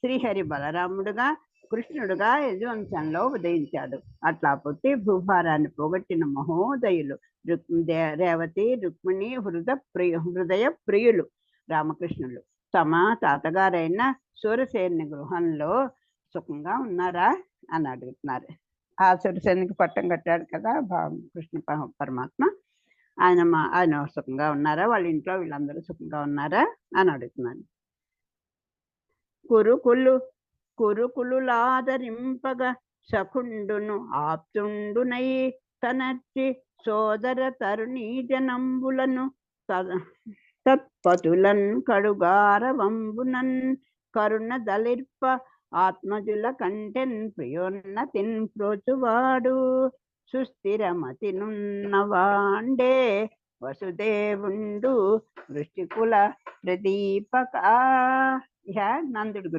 శ్రీహరి బలరాముడుగా, కృష్ణుడుగా యజువంశంలో ఉదయించాడు. అట్లా పుట్టి భూభారాన్ని పోగొట్టిన మహోదయులు రేవతి రుక్మిణి హృదయ ప్రియులు రామకృష్ణులు తమ తాతగారైన సూరసేని గృహంలో సుఖంగా ఉన్నారా అని అడుగుతున్నారు. ఆ సూరసేనికి పట్టం కట్టాడు కదా కృష్ణ పరమాత్మ. ఆయన సుఖంగా ఉన్నారా, వాళ్ళ ఇంట్లో వీళ్ళందరూ సుఖంగా ఉన్నారా అని అడుగుతున్నాను. కురుకులులాదరింపగా సఖుండును ఆప్తుండునై తనర్చి సోదర తరుణీ జనంబులను తత్పతులన్ కడుగారవంబునన్ కరుణ దలిర్ప ఆత్మజుల కంటెన్ ప్రియోన్నతిన్ ప్రోచువాడు సుస్థిరమతినున్నవాండే వసుదేవుండు వృష్టికుల ప్రదీపక. ఇహ నందుడి గురించి.